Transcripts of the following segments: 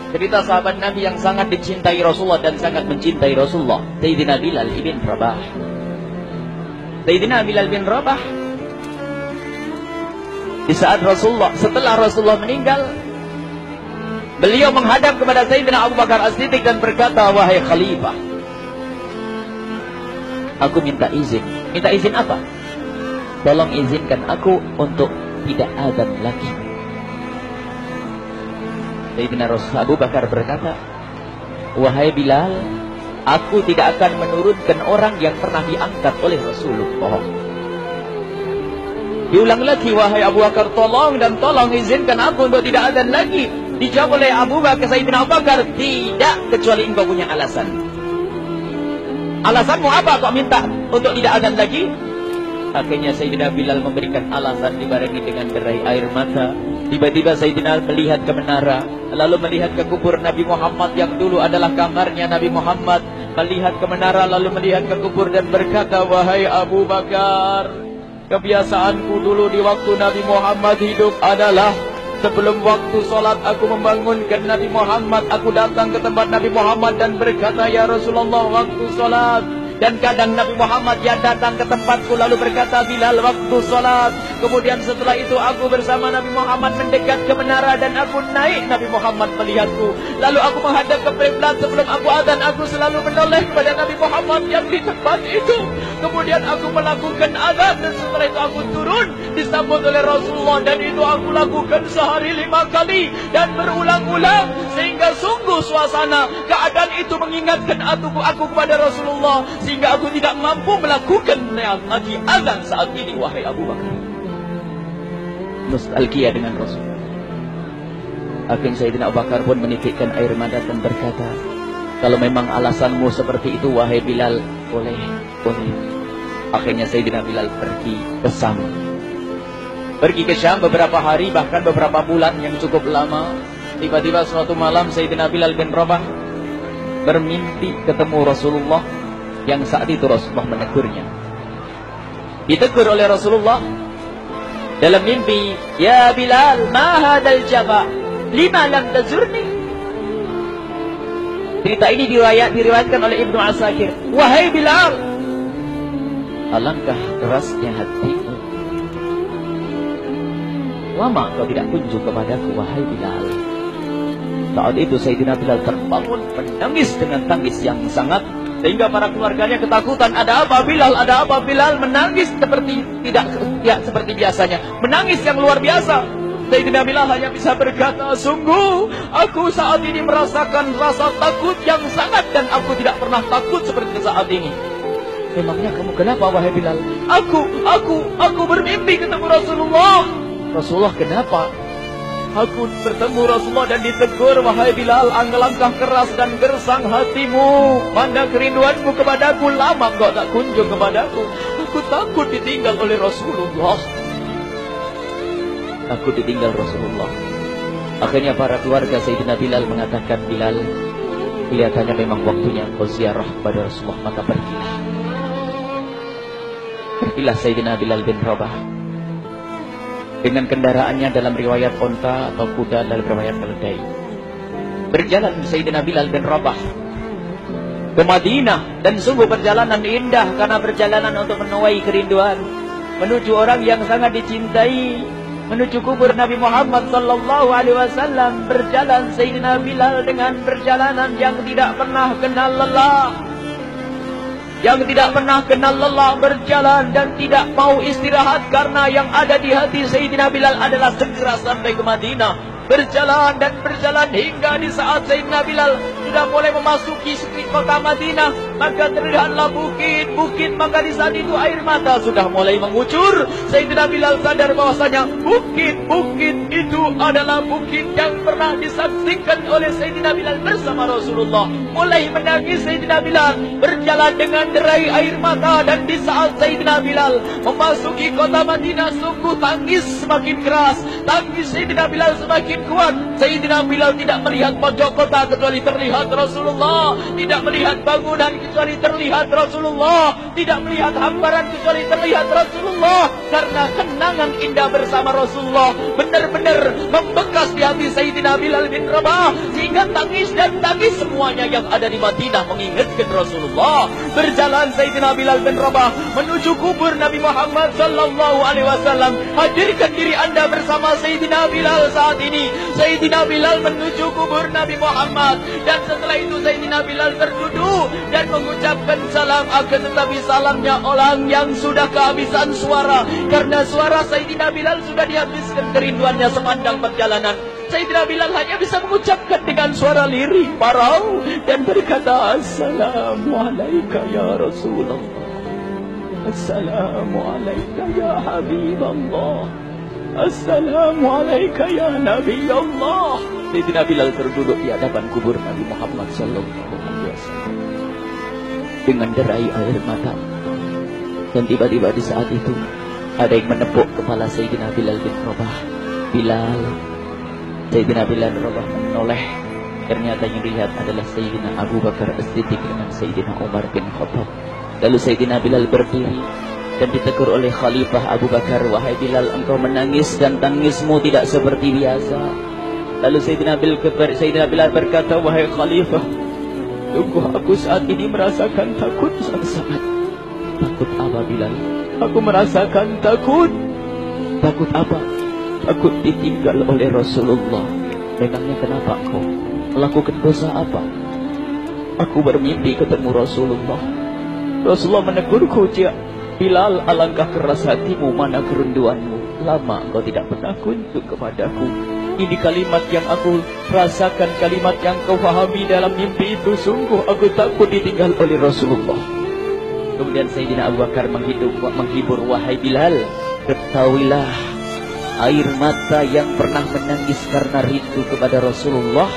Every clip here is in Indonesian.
Cerita sahabat Nabi yang sangat dicintai Rasulullah dan sangat mencintai Rasulullah, Sayyidina Bilal ibn Rabah. Sayyidina Bilal bin Rabah, di saat setelah Rasulullah meninggal, beliau menghadap kepada Sayyidina Abu Bakar As-Siddiq dan berkata, wahai Khalifah, aku minta izin. Minta izin apa? Tolong izinkan aku untuk tidak azan lagi. Sayyidina Abu Bakar berkata, wahai Bilal, aku tidak akan menurunkan orang yang pernah diangkat oleh Rasulullah. Diulang lagi, wahai Abu Bakar, tolong dan tolong izinkan aku untuk tidak azan lagi. Dijawab oleh Abu Bakar, Sayyidina Abu Bakar, tidak, kecuali engkau punya alasan. Alasanmu apa kau minta untuk tidak azan lagi? Akhirnya Sayyidina Bilal memberikan alasan dibarengi dengan derai air mata. Tiba-tiba Sayyidina melihat ke menara, lalu melihat ke kubur Nabi Muhammad yang dulu adalah kamarnya Nabi Muhammad. Melihat ke menara, lalu melihat ke kubur dan berkata, wahai Abu Bakar, kebiasaanku dulu di waktu Nabi Muhammad hidup adalah sebelum waktu sholat aku membangunkan Nabi Muhammad. Aku datang ke tempat Nabi Muhammad dan berkata, ya Rasulullah, waktu sholat. Dan kadang Nabi Muhammad yang datang ke tempatku lalu berkata, Bilal, waktu sholat. Kemudian setelah itu aku bersama Nabi Muhammad mendekat ke menara dan aku naik. Nabi Muhammad melihatku. Lalu aku menghadap ke kiblat. Sebelum aku azan, aku selalu menoleh kepada Nabi Muhammad yang di tempat itu. Kemudian aku melakukan azan dan setelah itu aku turun disambut oleh Rasulullah. Dan itu aku lakukan sehari 5 kali dan berulang-ulang. Sehingga sungguh suasana keadaan itu mengingatkan aku kepada Rasulullah. Sehingga aku tidak mampu melakukan lagi azan saat ini, wahai Abu Bakar. Nostalgia dengan Rasul. Akhirnya Sayyidina Abu Bakar pun menitikkan air mata dan berkata, kalau memang alasanmu seperti itu, wahai Bilal, boleh. Akhirnya Sayyidina Bilal pergi ke Syam. Pergi ke Syam beberapa hari, bahkan beberapa bulan yang cukup lama. Tiba-tiba suatu malam Sayyidina Bilal bin Rabah bermimpi ketemu Rasulullah, yang saat itu Rasulullah menegurnya. Ditegur oleh Rasulullah dalam mimpi, ya Bilal, ma hadal jaba, lima lam tazurni. Cerita ini diriwayatkan oleh Ibnu Asakir. Wahai Bilal, alangkah kerasnya hatimu, lama kau tidak kunjung kepadaku, wahai Bilal. Saat itu Sayyidina Bilal terbangun menangis dengan tangis yang sangat, sehingga para keluarganya ketakutan. Ada apa Bilal? Ada apa Bilal? Menangis seperti tidak seperti biasanya, menangis yang luar biasa. Sayyidina Bilal hanya bisa berkata, sungguh aku saat ini merasakan rasa takut yang sangat, dan aku tidak pernah takut seperti saat ini. Memangnya kamu kenapa, wahai Bilal? Aku bermimpi ketemu Rasulullah. Rasulullah, kenapa? Aku bertemu Rasulullah dan ditegur, wahai Bilal, alangkah keras dan gersang hatimu. Mana kerinduanmu kepadaku, lama kau tak kunjung kepadaku. Aku takut ditinggal oleh Rasulullah. Aku ditinggal Rasulullah. Akhirnya para keluarga Sayyidina Bilal mengatakan, Bilal, kelihatannya memang waktunya engkau ziarah kepada Rasulullah, maka pergilah. Pergilah Sayyidina Bilal bin Rabah dengan kendaraannya, dalam riwayat onta atau kuda, dalam riwayat keledai. Berjalan Sayyidina Bilal bin Rabah ke Madinah, dan sungguh perjalanan indah karena perjalanan untuk menuai kerinduan, menuju orang yang sangat dicintai, menuju kubur Nabi Muhammad sallallahu alaihi wasallam. Berjalan Sayyidina Bilal dengan perjalanan yang tidak pernah kenal lelah, yang tidak pernah kenal lelah, berjalan dan tidak mau istirahat, karena yang ada di hati Sayyidina Bilal adalah segera sampai ke Madinah. Berjalan dan berjalan hingga di saat Sayyidina Bilal sudah mulai memasuki kota Madinah, maka terlihatlah bukit-bukit, maka di saat itu air mata sudah mulai mengucur. Sayyidina Bilal sadar bahwasanya bukit-bukit itu adalah bukit yang pernah disaksikan oleh Sayyidina Bilal bersama Rasulullah. Mulai menangis Sayyidina Bilal, berjalan dengan derai air mata, dan di saat Sayyidina Bilal memasuki kota Madinah, sungguh tangis semakin keras, tangis Sayyidina Bilal semakin semakin kuat. Sayyidina Bilal tidak melihat pojok kota kecuali terlihat Rasulullah, tidak melihat bangunan kecuali terlihat Rasulullah, tidak melihat hamparan kecuali terlihat Rasulullah. Karena kenangan indah bersama Rasulullah benar-benar membekas di hati Sayyidina Bilal bin Rabah, sehingga tangis dan tangis semuanya yang ada di Madinah mengingatkan Rasulullah. Berjalan Sayyidina Bilal bin Rabah menuju kubur Nabi Muhammad sallallahu alaihi wasallam. Hadirkan diri Anda bersama Sayyidina Bilal saat ini. Sayyidina Bilal menuju kubur Nabi Muhammad, dan setelah itu Sayyidina Bilal berduduk dan mengucapkan salam. Akan tetapi salamnya orang yang sudah kehabisan suara, karena suara Sayyidina Bilal sudah dihabiskan kerinduannya sepanjang perjalanan. Sayyidina Bilal hanya bisa mengucapkan dengan suara lirih parau dan berkata, Assalamualaikum ya Rasulullah, Assalamualaikum ya Habiballah, Assalamualaikum ya Nabi Allah. Sayyidina Bilal terduduk di hadapan kubur Nabi Muhammad sallallahu alaihi wasallam dengan derai air mata. Dan tiba-tiba di saat itu ada yang menepuk kepala Sayyidina Bilal bin Rabah. Bilal. Sayyidina Bilal bin Rabah menoleh. Ternyata yang dilihat adalah Sayyidina Abu Bakar As-Siddiq dengan Sayyidina Umar bin Khattab. Lalu Sayyidina Bilal berdiri dan ditegur oleh Khalifah Abu Bakar, wahai Bilal, engkau menangis dan tangismu tidak seperti biasa. Lalu Sayyidina Bilal berkata, wahai Khalifah, sungguh aku saat ini merasakan takut sangat. Takut apa Bilal? Aku merasakan takut. Takut apa? Takut ditinggal oleh Rasulullah. Memangnya kenapa kau melakukan dosa apa? Aku bermimpi ketemu Rasulullah. Rasulullah menegurku, Bilal, alangkah keras hatimu, mana kerinduanmu. Lama engkau tidak pernah kunjung kepadaku. Ini kalimat yang aku rasakan, kalimat yang kau fahami dalam mimpi itu. Sungguh aku takut ditinggal oleh Rasulullah. Kemudian Sayyidina Abu Bakar menghibur, wahai Bilal, ketahuilah, air mata yang pernah menangis karena rindu kepada Rasulullah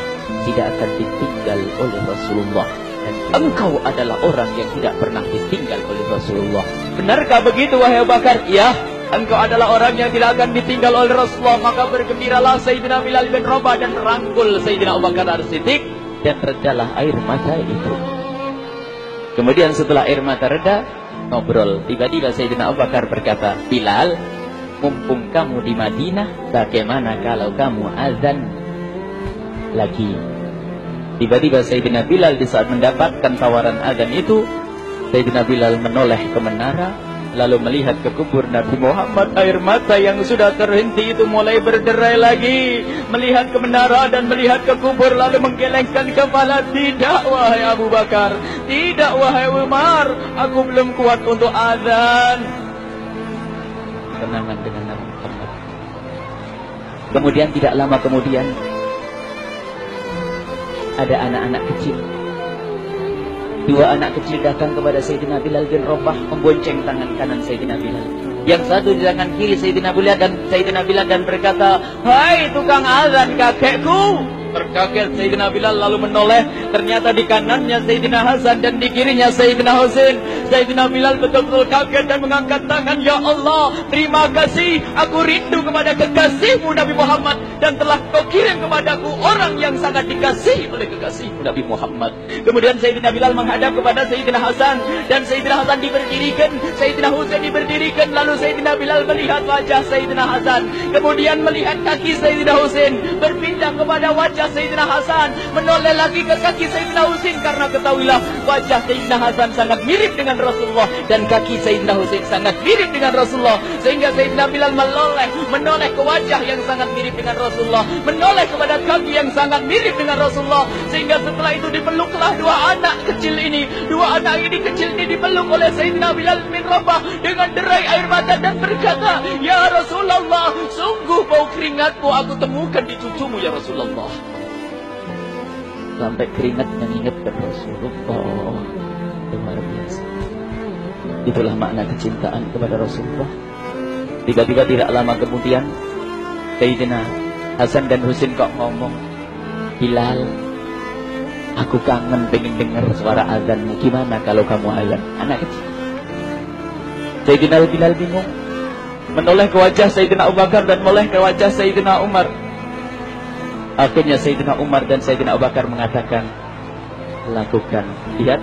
tidak akan ditinggal oleh Rasulullah. Dan engkau adalah orang yang tidak pernah ditinggal oleh Rasulullah. Benarkah begitu wahai Abu Bakar? Ya, engkau adalah orang yang tidak akan ditinggal oleh Rasulullah. Maka bergembiralah Sayyidina Bilal bin Rabah dan merangkul Sayyidina Abu Bakar As-Siddiq, dan redalah air mata itu. Kemudian setelah air mata reda, ngobrol. Tiba-tiba Sayyidina Abu Bakar berkata, Bilal, mumpung kamu di Madinah, bagaimana kalau kamu azan lagi? Tiba-tiba Sayyidina Bilal di saat mendapatkan tawaran azan itu, Sayyidina Bilal menoleh ke menara, lalu melihat ke kubur Nabi Muhammad. Air mata yang sudah terhenti itu mulai berderai lagi. Melihat ke menara dan melihat ke kubur, lalu menggelengkan kepala. Tidak wahai Abu Bakar, tidak wahai Umar, aku belum kuat untuk azan. Kenangan dengan Nabi Muhammad. Kemudian tidak lama kemudian ada anak-anak kecil. Dua anak kecil datang kepada Sayyidina Bilal bin Rabah, membonceng tangan kanan Sayyidina Bilal. Yang satu di tangan kiri Sayyidina Bilal dan berkata, hai tukang azan kakekku. Terkaget Sayyidina Bilal lalu menoleh. Ternyata di kanannya Sayyidina Hasan dan di kirinya Sayyidina Husain. Sayyidina Bilal betul-betul kaget dan mengangkat tangan. Ya Allah, terima kasih. Aku rindu kepada kekasihmu Nabi Muhammad, dan telah kau kirim kepadaku orang yang sangat dikasihi oleh kekasihmu Nabi Muhammad. Kemudian Sayyidina Bilal menghadap kepada Sayyidina Hasan, dan Sayyidina Hasan diberdirikan, Sayyidina Husain diberdirikan. Lalu Sayyidina Bilal melihat wajah Sayyidina Hasan, kemudian melihat kaki Sayyidina Husain, berpindah kepada wajah Sayyidina Hasan, menoleh lagi ke kaki Sayyidina Husain, karena ketahuilah wajah Sayyidina Hasan sangat mirip dengan Rasulullah dan kaki Sayyidina Husain sangat mirip dengan Rasulullah, sehingga Sayyidina Bilal menoleh ke wajah yang sangat mirip dengan Rasulullah, menoleh kepada kaki yang sangat mirip dengan Rasulullah, sehingga setelah itu dipeluklah dua anak kecil ini dipeluk oleh Sayyidina Bilal bin Rabah dengan derai air mata dan berkata, ya Rasulullah, sungguh bau keringatmu aku temukan di cucumu ya Rasulullah. Sampai keringat mengingatkan Rasulullah. Luar biasa. Itulah makna kecintaan kepada Rasulullah. Tiba-tiba tidak lama kemudian Sayyidina Hasan dan Husain kok ngomong, Bilal, aku kangen pengen dengar suara azanmu. Gimana kalau kamu azan? Anak kecil. Sayyidina Bilal bingung, menoleh ke wajah Sayyidina Abu Bakar dan menoleh ke wajah Sayyidina Umar. Akhirnya Sayyidina Umar dan Sayyidina Abu Bakar mengatakan, lakukan. Lihat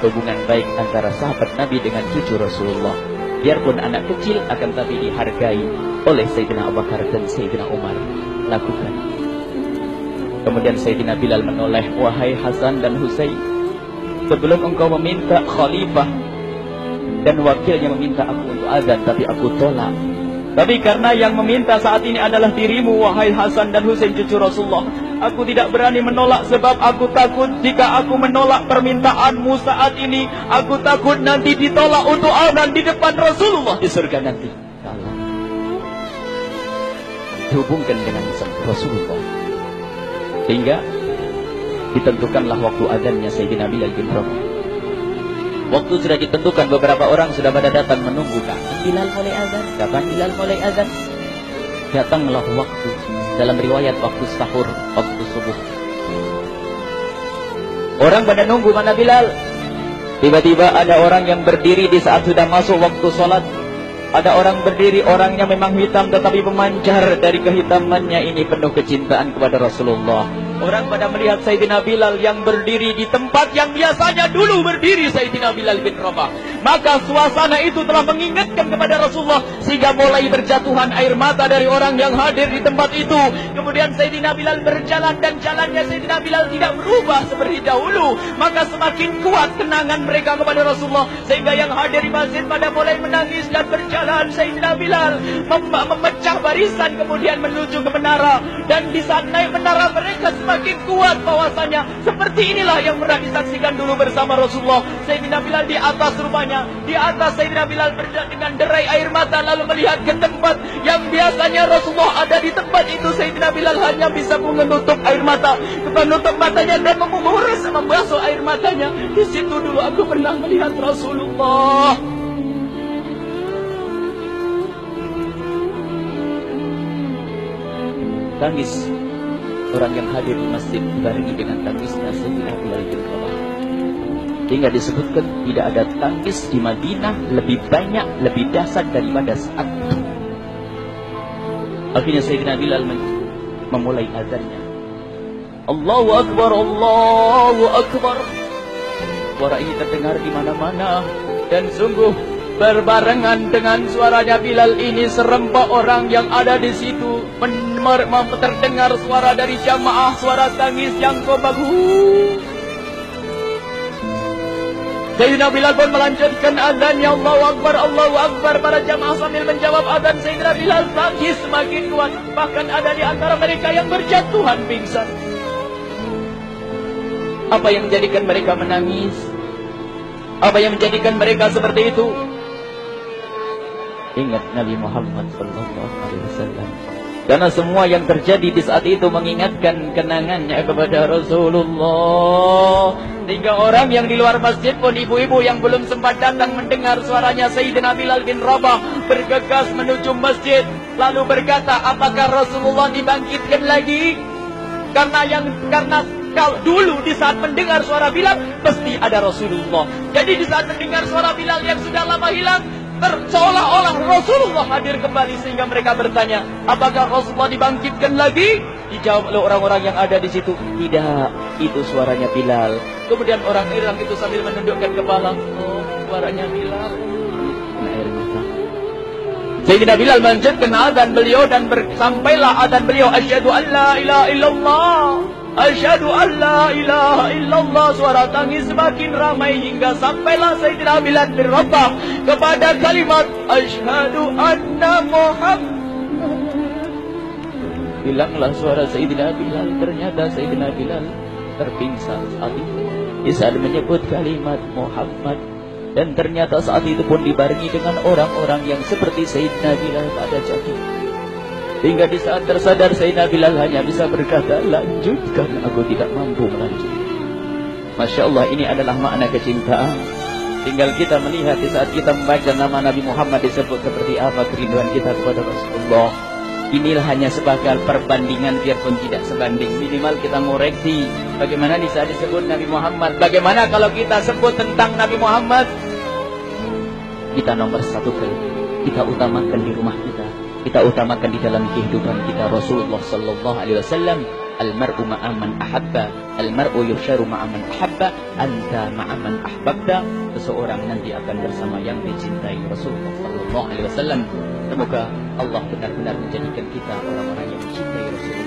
hubungan baik antara sahabat Nabi dengan cucu Rasulullah. Biarpun anak kecil, akan tapi dihargai oleh Sayyidina Abu Bakar dan Sayyidina Umar. Lakukan. Kemudian Sayyidina Bilal menoleh, wahai Hasan dan Husain, sebelum engkau meminta khalifah dan wakilnya meminta aku untuk azan, tapi aku tolak. Tapi karena yang meminta saat ini adalah dirimu, wahai Hasan dan Husain cucu Rasulullah, aku tidak berani menolak, sebab aku takut jika aku menolak permintaanmu saat ini, aku takut nanti ditolak untuk azan di depan Rasulullah di surga nanti. Allah dihubungkan dengan Rasulullah, sehingga ditentukanlah waktu azannya Sayyidina Bilal bin Rabah. Waktu sudah ditentukan, beberapa orang sudah pada datang menunggu, kapan Bilal mulai azan? Kapan Bilal mulai azan? Datanglah waktu, dalam riwayat waktu sahur, waktu subuh. Orang pada nunggu mana Bilal. Tiba-tiba ada orang yang berdiri di saat sudah masuk waktu sholat. Ada orang berdiri, orangnya memang hitam tetapi memancar dari kehitamannya ini penuh kecintaan kepada Rasulullah. Orang pada melihat Sayyidina Bilal yang berdiri di tempat yang biasanya dulu berdiri Sayyidina Bilal bin Rabah. Maka suasana itu telah mengingatkan kepada Rasulullah, sehingga mulai berjatuhan air mata dari orang yang hadir di tempat itu. Kemudian Sayyidina Bilal berjalan, dan jalannya Sayyidina Bilal tidak berubah seperti dahulu. Maka semakin kuat kenangan mereka kepada Rasulullah, sehingga yang hadir di masjid pada mulai menangis dan berjalan. Sayyidina Bilal memecah barisan kemudian menuju ke menara, dan di saat naik menara mereka semakin kuat bahwasanya seperti inilah yang pernah disaksikan dulu bersama Rasulullah. Sayyidina Bilal di atas rupanya, di atas Sayyidina Bilal berjalan dengan derai air mata, lalu melihat ke tempat yang biasanya Rasulullah ada di tempat itu. Sayyidina Bilal hanya bisa menutup air mata, menutup matanya dan mengurus membasuh air matanya. Di situ dulu aku pernah melihat Rasulullah. Tangis orang yang hadir di masjid dibarengi dengan tangisnya Sayyidina Bilal bin Rabah. Hingga disebutkan tidak ada tangis di Madinah lebih banyak, lebih dahsyat daripada saat itu. Akhirnya Sayyidina Bilal memulai azannya. Allahu Akbar, Allahu Akbar. Suara ini terdengar di mana-mana, dan sungguh berbarengan dengan suaranya Bilal ini serempak orang yang ada di situ terdengar suara dari jamaah, suara tangis yang bagus. Sayyidina Bilal pun melanjutkan azannya, Allahu Akbar, Allahu Akbar. Para jamaah sambil menjawab azan Sayyidina Bilal, tangis semakin kuat. Bahkan ada di antara mereka yang berjatuhan pingsan. Apa yang menjadikan mereka menangis? Apa yang menjadikan mereka seperti itu? Ingat Nabi Muhammad SAW. Karena semua yang terjadi di saat itu mengingatkan kenangannya kepada Rasulullah. Sehingga orang yang di luar masjid pun, ibu-ibu yang belum sempat datang mendengar suaranya Sayyidina Bilal bin Rabah, bergegas menuju masjid, lalu berkata, apakah Rasulullah dibangkitkan lagi? Karena kalau dulu di saat mendengar suara Bilal pasti ada Rasulullah. Jadi di saat mendengar suara Bilal yang sudah lama hilang, seolah-olah Rasulullah hadir kembali, sehingga mereka bertanya, apakah Rasulullah dibangkitkan lagi? Dijawab oleh orang-orang yang ada di situ, tidak, itu suaranya Bilal. Kemudian orang itu sambil menundukkan kepala, oh, suaranya Bilal. Air mata. Sayyidina Bilal melanjutkan azan beliau, dan sampailah azan beliau, asyhadu an la ilaha illallah, asyhadu an la ilaha illallah. Suara tangis semakin ramai hingga sampailah Sayyidina Bilal bin Rabah kepada kalimat asyhadu anna Muhammad. Hilanglah suara Sayyidina Bilal. Ternyata Sayyidina Bilal terpingsan saat itu di saat menyebut kalimat Muhammad. Dan ternyata saat itu pun dibarengi dengan orang-orang yang seperti Sayyidina Bilal pada jatuh. Hingga di saat tersadar Sayyidina Bilal hanya bisa berkata, lanjutkan, aku tidak mampu melanjutkan. Masya Allah, ini adalah makna kecintaan. Tinggal kita melihat di saat kita membaca nama Nabi Muhammad disebut seperti apa kerinduan kita kepada Rasulullah. Inilah hanya sebagai perbandingan, biarpun tidak sebanding. Minimal kita ngoreksi bagaimana di saat disebut Nabi Muhammad. Bagaimana kalau kita sebut tentang Nabi Muhammad? Kita nomor satu kali, kita utamakan di rumah kita, kita utamakan di dalam kehidupan kita Rasulullah Sallallahu Alaihi Wasallam. Al-mar'u ma'aman ahabba, al-mar'u yusharu ma'aman ahabba, anta ma'aman ahbabta. Seseorang nanti akan bersama yang dicintai Rasulullah sallallahu alaihi wasallam. Semoga Allah benar-benar menjadikan kita orang-orang yang mencintai Rasulullah